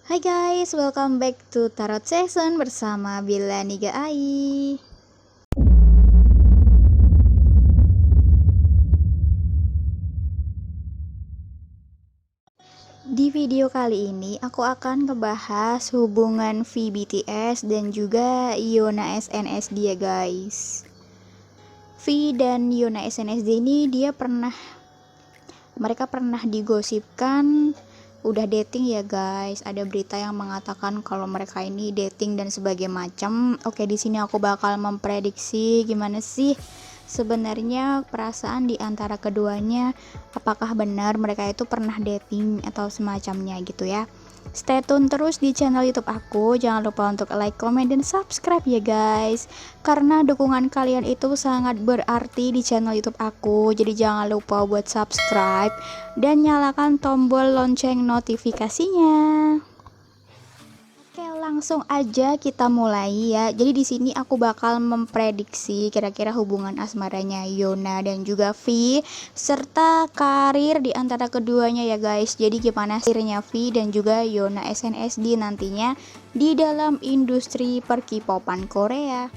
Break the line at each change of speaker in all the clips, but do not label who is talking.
Hai guys, welcome back to Tarot Session bersama Bila Niga Ai. Di video kali ini aku akan ngebahas hubungan V BTS dan juga Yoona SNSD ya guys. V dan Yoona SNSD ini mereka pernah digosipkan udah dating ya guys. Ada berita yang mengatakan kalau mereka ini dating dan sebagainya macam. Oke, di sini aku bakal memprediksi gimana sih sebenarnya perasaan di antara keduanya, apakah benar mereka itu pernah dating atau semacamnya gitu ya. Stay tune terus di channel YouTube aku. Jangan lupa untuk like, comment, dan subscribe ya guys. Karena dukungan kalian itu sangat berarti di channel YouTube aku. Jadi jangan lupa buat subscribe dan nyalakan tombol lonceng notifikasinya. Oke, langsung aja kita mulai ya. Jadi di sini aku bakal memprediksi kira-kira hubungan asmaranya Yoona dan juga V serta karir di antara keduanya ya guys. Jadi gimana karirnya V dan juga Yoona SNSD nantinya di dalam industri per-K-popan Korea.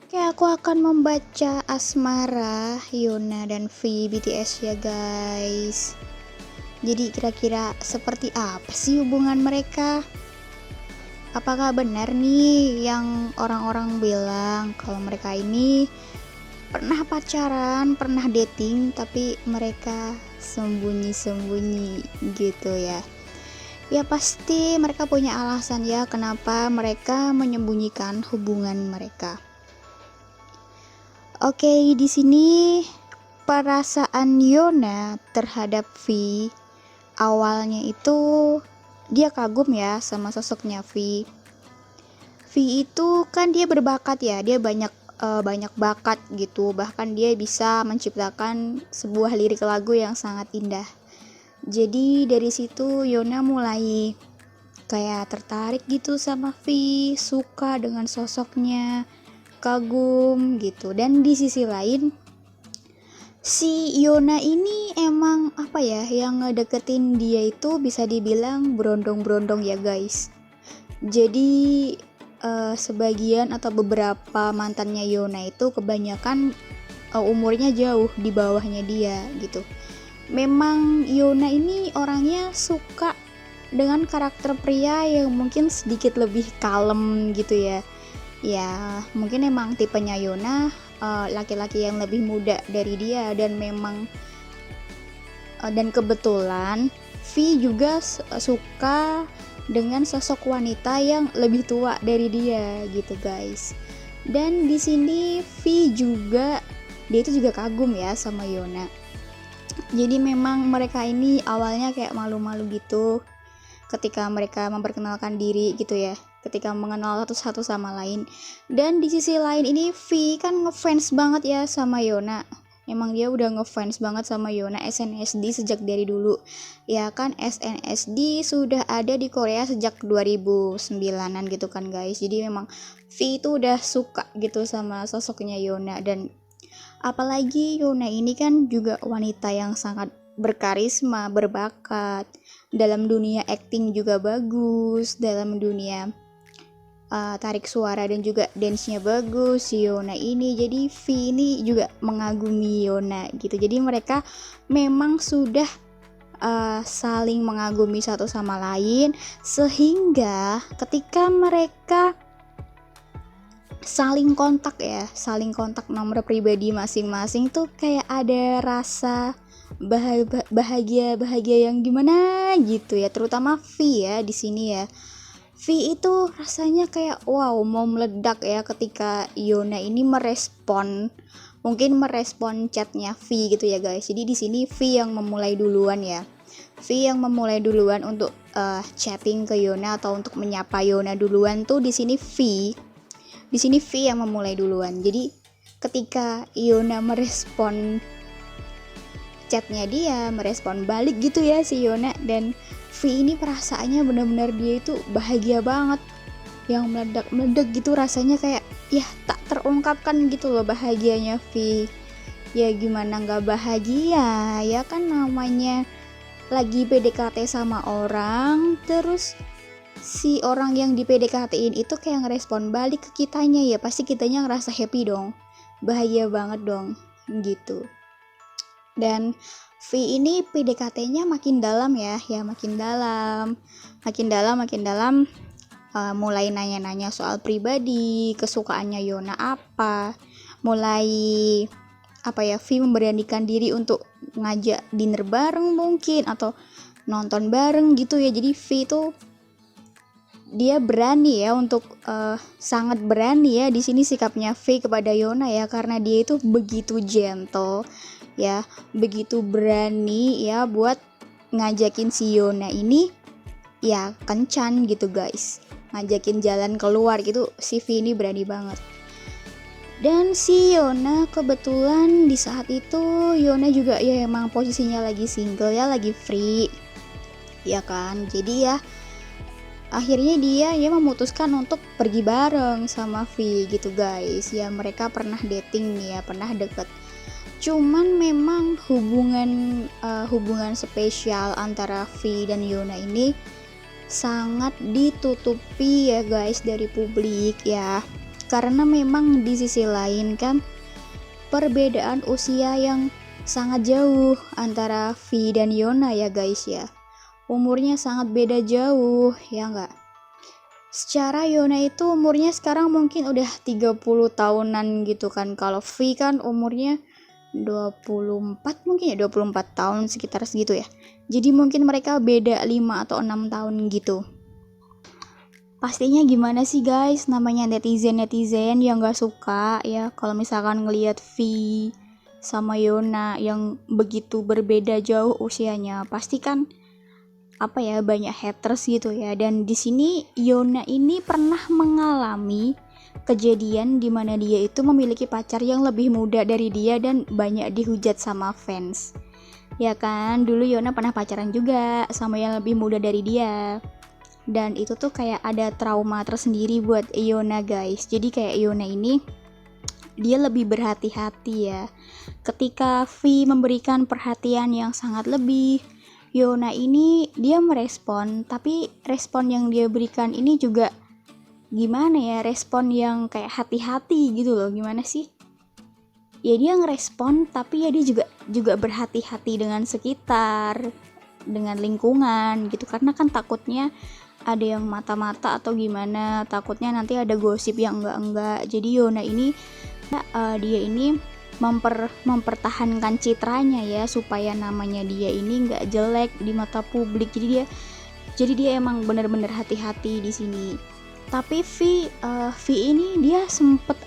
Oke, aku akan membaca asmara Yoona dan V BTS ya guys. Jadi kira-kira seperti apa sih hubungan mereka? Apakah benar nih yang orang-orang bilang kalau mereka ini pernah pacaran, pernah dating, tapi mereka sembunyi-sembunyi gitu ya? Ya pasti mereka punya alasan ya kenapa mereka menyembunyikan hubungan mereka. Oke, di sini perasaan Yoona terhadap V awalnya itu dia kagum ya sama sosoknya V. V itu kan dia berbakat ya, dia banyak bakat gitu, bahkan dia bisa menciptakan sebuah lirik lagu yang sangat indah. Jadi dari situ Yoona mulai kayak tertarik gitu sama V, suka dengan sosoknya, kagum gitu. Dan di sisi lain si Yoona ini emang apa ya, yang ngedeketin dia itu bisa dibilang berondong-berondong ya guys. Jadi sebagian atau beberapa mantannya Yoona itu kebanyakan umurnya jauh di bawahnya dia gitu. Memang Yoona ini orangnya suka dengan karakter pria yang mungkin sedikit lebih kalem gitu ya. Ya mungkin emang tipenya Yoona laki-laki yang lebih muda dari dia, dan memang dan kebetulan V juga suka dengan sosok wanita yang lebih tua dari dia gitu guys. Dan di sini V juga dia itu juga kagum ya sama Yoona. Jadi memang mereka ini awalnya kayak malu-malu gitu ketika mereka memperkenalkan diri gitu ya, ketika mengenal satu sama lain. Dan di sisi lain ini V kan ngefans banget ya sama Yoona. Emang dia udah ngefans banget sama Yoona SNSD sejak dari dulu. Ya kan, SNSD sudah ada di Korea sejak 2009-an gitu kan guys. Jadi memang V itu udah suka gitu sama sosoknya Yoona. Dan apalagi Yoona ini kan juga wanita yang sangat berkarisma, berbakat. Dalam dunia acting juga bagus, dalam dunia tarik suara dan juga dance-nya bagus si Yoona ini. Jadi V ini juga mengagumi Yoona gitu. Jadi mereka memang sudah saling mengagumi satu sama lain, sehingga ketika mereka saling kontak nomor pribadi masing-masing tuh kayak ada rasa bahagia yang gimana gitu ya, terutama V ya di sini ya. V itu rasanya kayak wow, mau meledak ya ketika Yoona ini merespon chatnya V gitu ya guys. Jadi di sini V yang memulai duluan ya. V yang memulai duluan untuk chatting ke Yoona atau untuk menyapa Yoona duluan tuh di sini V. Di sini V yang memulai duluan. Jadi ketika Yoona merespon chatnya dia, merespon balik gitu ya si Yoona, dan V ini perasaannya benar-benar dia itu bahagia banget, yang meledak gitu rasanya, kayak ya tak terungkapkan gitu loh bahagianya V. Ya gimana nggak bahagia ya kan, namanya lagi PDKT sama orang, terus si orang yang di PDKT-in itu kayak ngerespon balik ke kitanya, ya pasti kitanya ngerasa happy dong, bahagia banget dong gitu. Dan V ini PDKT-nya makin dalam ya makin dalam, mulai nanya-nanya soal pribadi, kesukaannya Yona apa, mulai V memberanikan diri untuk ngajak dinner bareng mungkin atau nonton bareng gitu ya. Jadi V itu dia berani ya untuk sangat berani ya di sini sikapnya V kepada Yona ya, karena dia itu begitu gentle ya, begitu berani ya buat ngajakin si Yona ini ya kencan gitu guys, ngajakin jalan keluar gitu. Si V ini berani banget. Dan si Yona kebetulan di saat itu Yona juga ya emang posisinya lagi single ya, lagi free ya kan. Jadi ya akhirnya dia ya memutuskan untuk pergi bareng sama V gitu guys. Ya mereka pernah dating nih ya, pernah deket. Cuman memang hubungan spesial antara V dan Yona ini sangat ditutupi ya guys dari publik ya. Karena memang di sisi lain kan perbedaan usia yang sangat jauh antara V dan Yona ya guys ya. Umurnya sangat beda jauh ya enggak. Secara Yona itu umurnya sekarang mungkin udah 30 tahunan gitu kan. Kalau V kan umurnya 24 mungkin ya, 24 tahun sekitar segitu ya. Jadi mungkin mereka beda 5 atau 6 tahun gitu. Pastinya gimana sih guys, namanya netizen yang gak suka ya kalau misalkan ngelihat V sama Yona yang begitu berbeda jauh usianya. Pasti kan banyak haters gitu ya. Dan di sini Yona ini pernah mengalami kejadian di mana dia itu memiliki pacar yang lebih muda dari dia dan banyak dihujat sama fans. Ya kan, dulu Yona pernah pacaran juga sama yang lebih muda dari dia. Dan itu tuh kayak ada trauma tersendiri buat Yona guys. Jadi kayak Yona ini dia lebih berhati-hati ya. Ketika V memberikan perhatian yang sangat lebih, Yona ini dia merespon, tapi respon yang dia berikan ini juga gimana ya, respon yang kayak hati-hati gitu loh. Gimana sih? Ya dia ngerespon tapi ya dia juga berhati-hati dengan sekitar, dengan lingkungan gitu, karena kan takutnya ada yang mata-mata atau gimana, takutnya nanti ada gosip yang enggak. Jadi Yona ini dia ini mempertahankan citranya ya, supaya namanya dia ini enggak jelek di mata publik. Jadi dia emang benar-benar hati-hati di sini. Tapi V ini dia sempet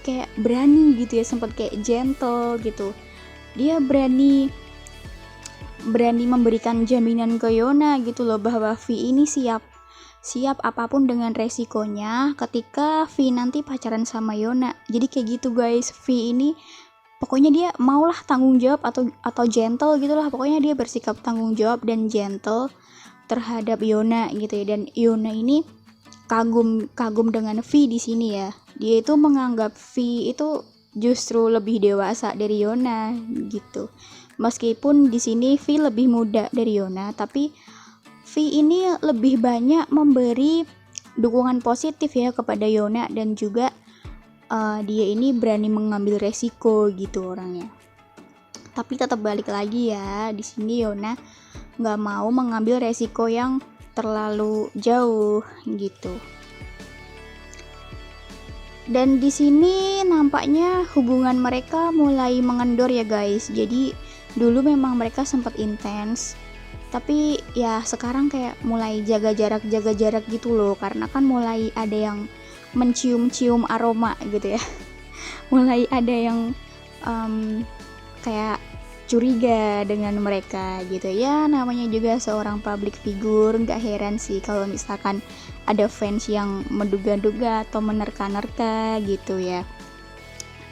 kayak berani gitu ya, sempet kayak gentle gitu. Dia berani memberikan jaminan ke Yona gitu loh, bahwa V ini siap apapun dengan resikonya ketika V nanti pacaran sama Yona. Jadi kayak gitu guys, V ini pokoknya dia maulah tanggung jawab atau gentle gitulah, pokoknya dia bersikap tanggung jawab dan gentle terhadap Yona gitu ya. Dan Yona ini kagum dengan V di sini ya. Dia itu menganggap V itu justru lebih dewasa dari Yona gitu. Meskipun di sini V lebih muda dari Yona, tapi V ini lebih banyak memberi dukungan positif ya kepada Yona, dan juga dia ini berani mengambil resiko gitu orangnya. Tapi tetap balik lagi ya, di sini Yona nggak mau mengambil resiko yang terlalu jauh gitu. Dan di sini nampaknya hubungan mereka mulai mengendor ya guys. Jadi dulu memang mereka sempat intens, tapi ya sekarang kayak mulai jaga jarak gitu loh, karena kan mulai ada yang mencium aroma gitu ya. Mulai ada yang kayak curiga dengan mereka gitu ya. Namanya juga seorang public figure, gak heran sih kalau misalkan ada fans yang menduga-duga atau menerka-nerka gitu ya.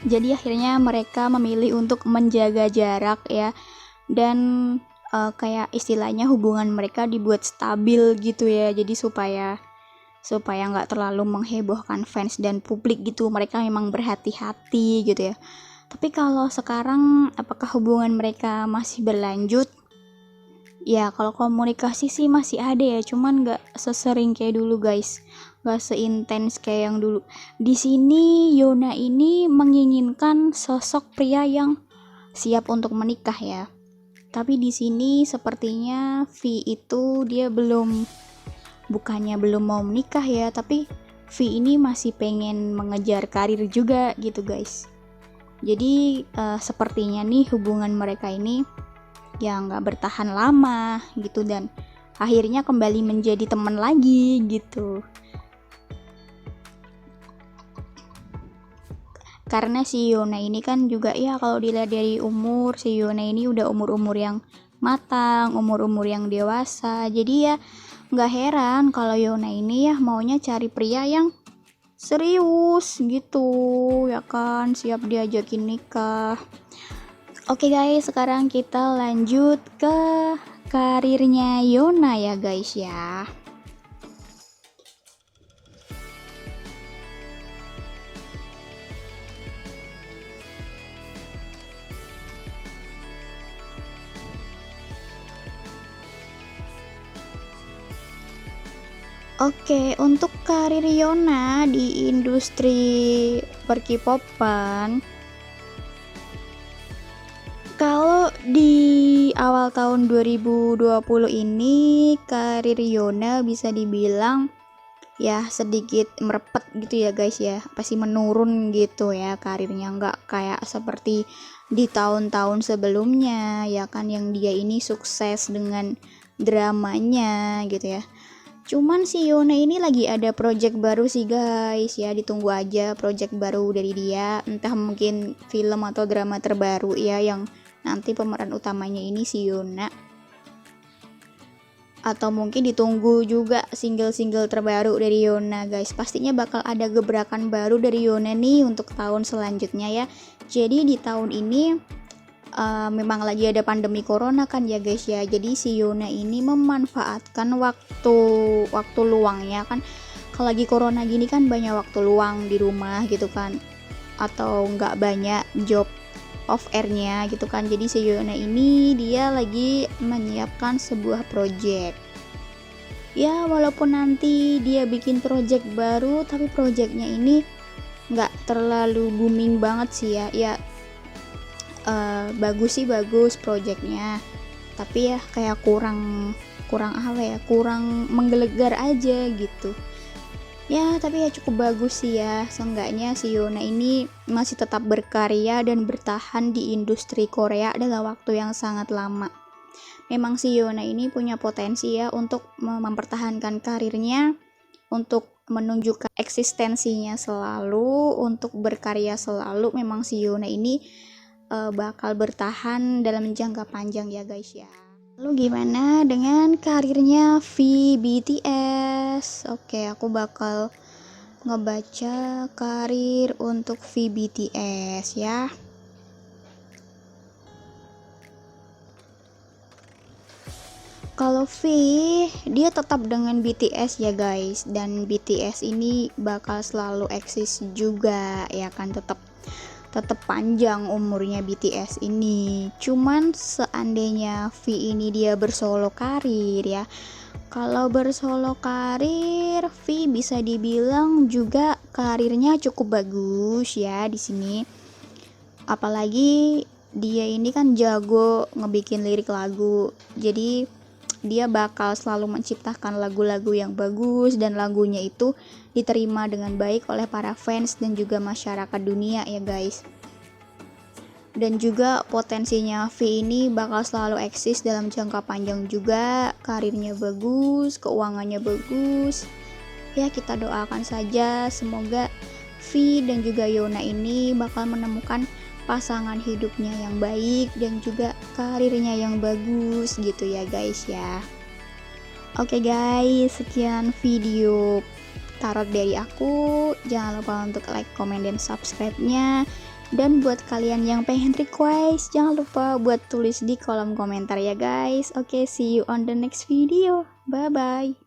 Jadi akhirnya mereka memilih untuk menjaga jarak ya, dan kayak istilahnya hubungan mereka dibuat stabil gitu ya. Jadi supaya nggak terlalu menghebohkan fans dan publik gitu. Mereka memang berhati-hati gitu ya. Tapi kalau sekarang apakah hubungan mereka masih berlanjut? Ya kalau komunikasi sih masih ada ya, cuman nggak sesering kayak dulu guys, nggak seintens kayak yang dulu. Di sini Yona ini menginginkan sosok pria yang siap untuk menikah ya. Tapi di sini sepertinya V itu dia bukannya belum mau menikah ya, tapi V ini masih pengen mengejar karir juga gitu guys. Jadi sepertinya nih hubungan mereka ini ya nggak bertahan lama gitu, dan akhirnya kembali menjadi teman lagi gitu. Karena si Yona ini kan juga ya kalau dilihat dari umur, si Yona ini udah umur-umur yang matang, umur-umur yang dewasa. Jadi ya nggak heran kalau Yona ini ya maunya cari pria yang serius gitu ya kan, siap diajakin nikah. Oke guys, sekarang kita lanjut ke karirnya Yona ya guys ya. Oke, untuk karir Yona di industri per-K-popan, kalau di awal tahun 2020 ini karir Yona bisa dibilang ya sedikit merepet gitu ya guys ya, pasti menurun gitu ya karirnya, nggak kayak seperti di tahun-tahun sebelumnya ya kan, yang dia ini sukses dengan dramanya gitu ya. Cuman si Yona ini lagi ada project baru sih guys ya, ditunggu aja project baru dari dia, entah mungkin film atau drama terbaru ya, yang nanti pemeran utamanya ini si Yona, atau mungkin ditunggu juga single-single terbaru dari Yona guys. Pastinya bakal ada gebrakan baru dari Yona nih untuk tahun selanjutnya ya. Jadi di tahun ini memang lagi ada pandemi corona kan ya guys ya, jadi si Yona ini memanfaatkan waktu luangnya kan, kalau lagi corona gini kan banyak waktu luang di rumah gitu kan, atau nggak banyak job off airnya gitu kan. Jadi si Yona ini dia lagi menyiapkan sebuah project ya, walaupun nanti dia bikin project baru, tapi projectnya ini nggak terlalu booming banget sih ya. Bagus sih, bagus projectnya, tapi ya kayak kurang apa ya, kurang menggelegar aja gitu ya. Tapi ya cukup bagus sih ya, seenggaknya si Yona ini masih tetap berkarya dan bertahan di industri Korea dalam waktu yang sangat lama. Memang si Yona ini punya potensi ya untuk mempertahankan karirnya, untuk menunjukkan eksistensinya selalu, untuk berkarya selalu. Memang si Yona ini bakal bertahan dalam jangka panjang ya guys ya. Lalu gimana dengan karirnya V BTS? Oke, aku bakal ngebaca karir untuk V BTS ya. Kalau V, dia tetap dengan BTS ya guys, dan BTS ini bakal selalu eksis juga ya kan, tetap panjang umurnya BTS ini. Cuman seandainya V ini dia bersolo karir ya, kalau bersolo karir V bisa dibilang juga karirnya cukup bagus ya di sini. Apalagi dia ini kan jago ngebikin lirik lagu, jadi dia bakal selalu menciptakan lagu-lagu yang bagus, dan lagunya itu diterima dengan baik oleh para fans dan juga masyarakat dunia ya guys. Dan juga potensinya V ini bakal selalu eksis dalam jangka panjang juga, karirnya bagus, keuangannya bagus ya. Kita doakan saja semoga V dan juga Yona ini bakal menemukan pasangan hidupnya yang baik dan juga karirnya yang bagus gitu ya guys ya. Oke guys, sekian video tarot dari aku. Jangan lupa untuk like, comment, dan subscribe-nya. Dan buat kalian yang pengen request, jangan lupa buat tulis di kolom komentar ya guys. Oke, see you on the next video. Bye bye.